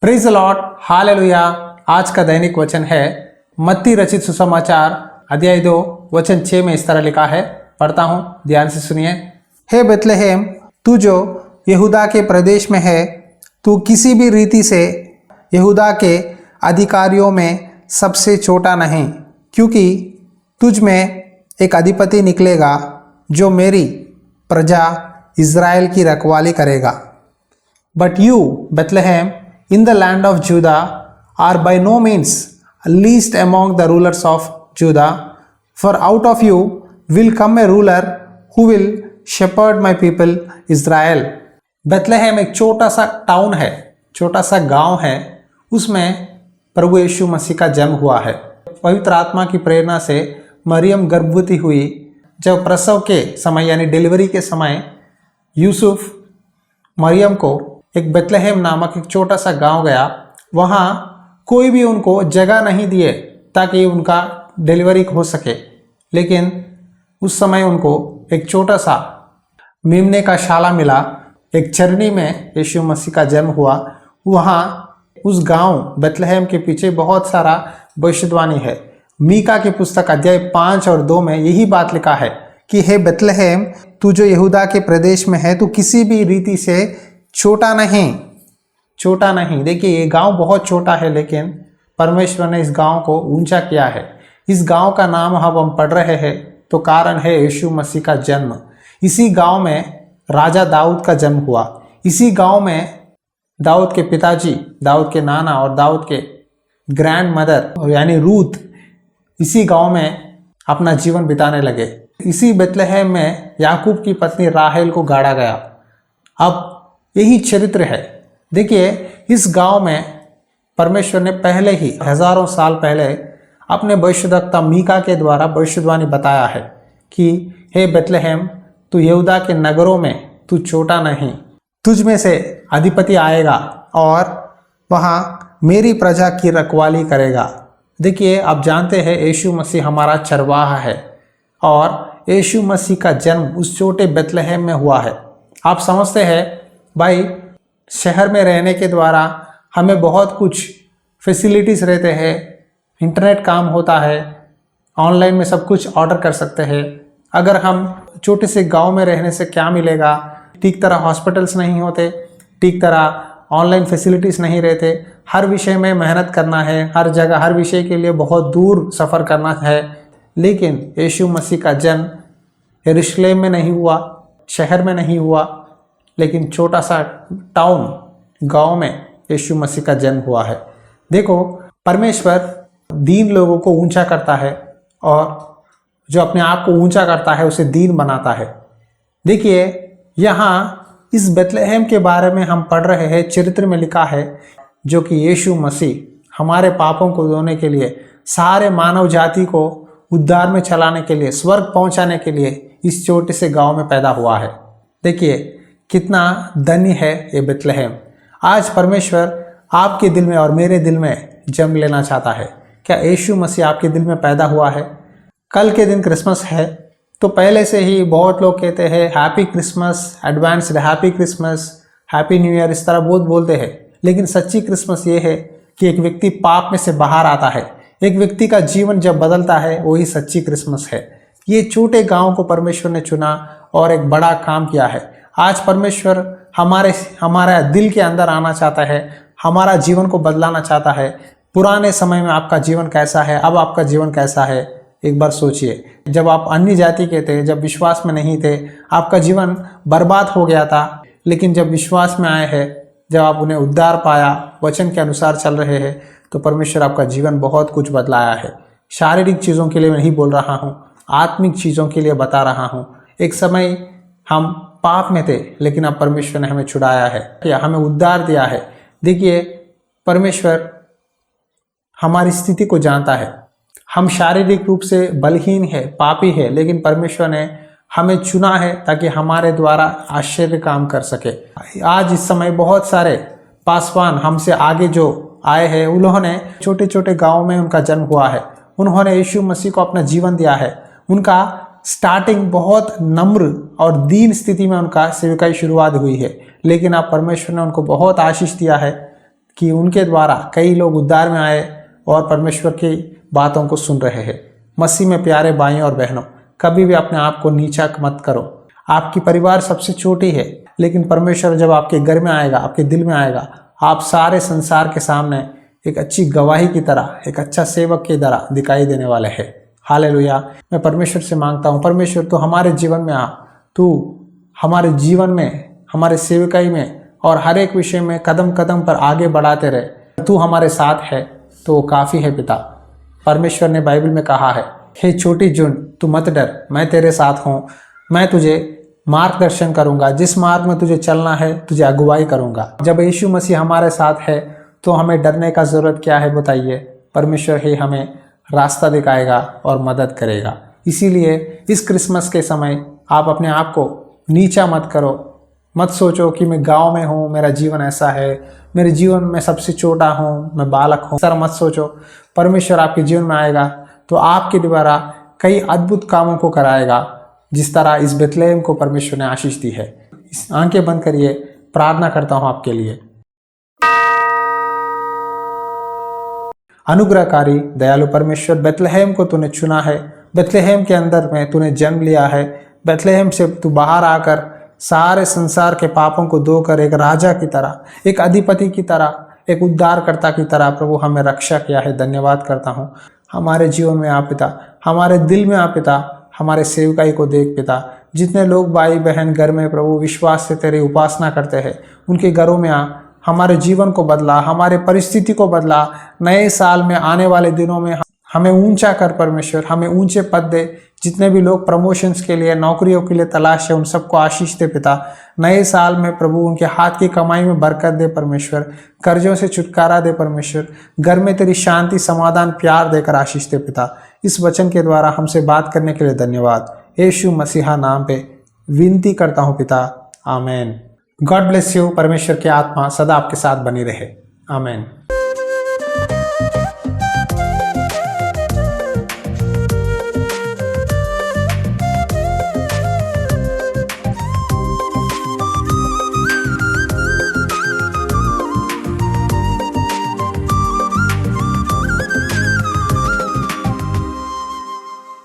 Praise the Lord, hallelujah. आज का दैनिक वचन है मत्ती रचित सुसमाचार अध्याय 2 वचन 6 में इस तरह लिखा है। पढ़ता हूँ, ध्यान से सुनिए। हे बेतलेहम, तू जो यहूदा के प्रदेश में है, तू किसी भी रीति से यहूदा के अधिकारियों में सबसे छोटा नहीं, क्योंकि तुझ में एक अधिपति निकलेगा जो मेरी प्रजा इज़राइल की रखवाली करेगा। But you Bethlehem in the land of Judah are by no means least among the rulers of Judah, for out of you will come a ruler who will shepherd my people Israel। Bethlehem एक छोटा सा town है, छोटा सा गांव है, उसमें प्रभु यीशु मसीह का जन्म हुआ है। पवित्र आत्मा की प्रेरणा से मरियम गर्भवती हुई। जब प्रसव के समय यानी डिलीवरी के समय यूसुफ मरियम को एक बेतलेहम नामक एक छोटा सा गांव गया। वहाँ कोई भी उनको जगह नहीं दिए ताकि उनका डिलीवरी हो सके, लेकिन उस समय उनको एक छोटा सा मेमने का शाला मिला। एक चरनी में यीशु मसीह का जन्म हुआ। वहाँ उस गांव बेतलेहम के पीछे बहुत सारा भविष्यवाणी है। मीका की पुस्तक अध्याय 5 और 2 में यही बात लिखा है कि हे बेतलेहम, तू जो यहूदा के प्रदेश में है, तू किसी भी रीति से छोटा नहीं। देखिए, ये गांव बहुत छोटा है, लेकिन परमेश्वर ने इस गांव को ऊंचा किया है। इस गांव का नाम हम पढ़ रहे हैं तो कारण है यीशु मसीह का जन्म। इसी गांव में राजा दाऊद का जन्म हुआ। इसी गांव में दाऊद के पिताजी, दाऊद के नाना और दाऊद के ग्रैंड मदर यानी रूथ इसी गांव में अपना जीवन बिताने लगे। इसी बेतलेहम में याकूब की पत्नी राहेल को गाड़ा गया। अब यही चरित्र है। देखिए, इस गांव में परमेश्वर ने पहले ही हजारों साल पहले अपने भविष्यद्वक्ता मीका के द्वारा भविष्यवाणी बताया है कि हे बेतलेहम, तू यहूदा के नगरों में तू छोटा नहीं, तुझ में से अधिपति आएगा और वहाँ मेरी प्रजा की रखवाली करेगा। देखिए, आप जानते हैं यीशु मसीह हमारा चरवाहा है और यीशु मसीह का जन्म उस छोटे बेतलेहम में हुआ है। आप समझते हैं भाई, शहर में रहने के द्वारा हमें बहुत कुछ फैसिलिटीज़ रहते हैं, इंटरनेट काम होता है, ऑनलाइन में सब कुछ ऑर्डर कर सकते हैं। अगर हम छोटे से गांव में रहने से क्या मिलेगा? ठीक तरह हॉस्पिटल्स नहीं होते, ठीक तरह ऑनलाइन फैसिलिटीज़ नहीं रहते, हर विषय में मेहनत करना है, हर जगह हर विषय के लिए बहुत दूर सफ़र करना है। लेकिन यीशु मसीह का जन्म यरूशलेम में नहीं हुआ, शहर में नहीं हुआ, लेकिन छोटा सा टाउन गांव में यीशु मसीह का जन्म हुआ है। देखो, परमेश्वर दीन लोगों को ऊंचा करता है और जो अपने आप को ऊंचा करता है उसे दीन बनाता है। देखिए, यहाँ इस बेतलेहम के बारे में हम पढ़ रहे हैं, चरित्र में लिखा है जो कि यीशु मसीह हमारे पापों को धोने के लिए, सारे मानव जाति को उद्धार में चलाने के लिए, स्वर्ग पहुंचाने के लिए इस छोटे से गांव में पैदा हुआ है। देखिए कितना धन्य है ये बेतलेहम। आज परमेश्वर आपके दिल में और मेरे दिल में जन्म लेना चाहता है। क्या यीशु मसीह आपके दिल में पैदा हुआ है? कल के दिन क्रिसमस है, तो पहले से ही बहुत लोग कहते हैं happy Christmas, advanced happy Christmas, happy new year, इस तरह बहुत बोलते हैं। लेकिन सच्ची क्रिसमस ये है कि एक व्यक्ति पाप में से बाहर आता है, एक व्यक्ति का जीवन जब बदलता है, वही सच्ची क्रिसमस है। ये छोटे गाँव को परमेश्वर ने चुना और एक बड़ा काम किया है। आज परमेश्वर हमारे दिल के अंदर आना चाहता है, हमारा जीवन को बदलाना चाहता है। पुराने समय में आपका जीवन कैसा है, अब आपका जीवन कैसा है, एक बार सोचिए। जब आप अन्य जाति के थे, जब विश्वास में नहीं थे, आपका जीवन बर्बाद हो गया था। लेकिन जब विश्वास में आए हैं, जब आप उन्हें उद्धार पाया, वचन के अनुसार चल रहे हैं, तो परमेश्वर आपका जीवन बहुत कुछ बदलाया है। शारीरिक चीज़ों के लिए नहीं बोल रहा हूँ, आत्मिक चीज़ों के लिए बता रहा हूँ। एक समय हम पाप में थे, लेकिन अब परमेश्वर ने हमें छुड़ाया है, या हमें उद्धार दिया है। देखिए, परमेश्वर हमारी स्थिति को जानता है। हम शारीरिक रूप से बलहीन है, पापी है, लेकिन परमेश्वर ने हमें चुना है ताकि हमारे द्वारा आश्चर्य काम कर सके। आज इस समय बहुत सारे पासवान हमसे आगे जो आए हैं, उन्होंने छोटे छोटे गाँव में उनका जन्म हुआ है, उन्होंने यीशु मसीह को अपना जीवन दिया है। उनका स्टार्टिंग बहुत नम्र और दीन स्थिति में उनका सेविकाई शुरुआत हुई है, लेकिन अब परमेश्वर ने उनको बहुत आशीष दिया है। कि उनके द्वारा कई लोग उद्धार में आए और परमेश्वर की बातों को सुन रहे हैं। मसीह में प्यारे भाइयों और बहनों, कभी भी अपने आप को नीचा मत करो। आपकी परिवार सबसे छोटी है, लेकिन परमेश्वर जब आपके घर में आएगा, आपके दिल में आएगा, आप सारे संसार के सामने एक अच्छी गवाही की तरह, एक अच्छा सेवक की तरह दिखाई देने वाले हैं। हालेलुया। मैं परमेश्वर से मांगता हूँ, परमेश्वर तो हमारे जीवन में आ, तू हमारे जीवन में, हमारे सेवकाई में और हर एक विषय में कदम कदम पर आगे बढ़ाते रहे। तू हमारे साथ है तो वो काफ़ी है पिता। परमेश्वर ने बाइबल में कहा है, हे छोटी जून तू मत डर, मैं तेरे साथ हूँ, मैं तुझे मार्गदर्शन करूँगा, जिस मार्ग में तुझे चलना है तुझे अगुवाई करूँगा। जब यीशु मसीह हमारे साथ है तो हमें डरने का ज़रूरत क्या है बताइए। परमेश्वर ही हमें रास्ता दिखाएगा और मदद करेगा। इसीलिए इस क्रिसमस के समय आप अपने आप को नीचा मत करो। मत सोचो कि मैं गांव में हूँ, मेरा जीवन ऐसा है, मेरे जीवन में सबसे छोटा हूँ, मैं बालक हूँ। सर मत सोचो। परमेश्वर आपके जीवन में आएगा तो आपके द्वारा कई अद्भुत कामों को कराएगा, जिस तरह इस बेथलेहम को परमेश्वर ने आशीष दी है। इस आंखें बंद करिए, प्रार्थना करता हूँ आपके लिए। अनुग्रहकारी दयालु परमेश्वर, बेथलेहम को तूने चुना है, बेथलेहम के अंदर में तूने जन्म लिया है। बेथलेहम से तू बाहर आकर सारे संसार के पापों को धोकर एक राजा की तरह, एक अधिपति की तरह, एक उद्धारकर्ता की तरह प्रभु हमें रक्षा किया है। धन्यवाद करता हूँ। हमारे जीवन में आ पिता, हमारे दिल में आ पिता, हमारे सेवकाई को देख पिता। जितने लोग भाई बहन घर में प्रभु विश्वास से तेरी उपासना करते हैं, उनके घरों में आ, हमारे जीवन को बदला, हमारे परिस्थिति को बदला। नए साल में, आने वाले दिनों में हमें ऊंचा कर परमेश्वर, हमें ऊंचे पद दे। जितने भी लोग प्रमोशंस के लिए, नौकरियों के लिए तलाश है, उन सबको आशीष दे पिता। नए साल में प्रभु उनके हाथ की कमाई में बरकत दे परमेश्वर, कर्जों से छुटकारा दे परमेश्वर, घर में तेरी शांति, समाधान, प्यार देकर आशीष दे पिता। इस वचन के द्वारा हमसे बात करने के लिए धन्यवाद। यीशु मसीहा नाम पे विनती करता हूँ पिता, आमीन। God bless you. परमेश्वर की आत्मा सदा आपके साथ बनी रहे, आमीन।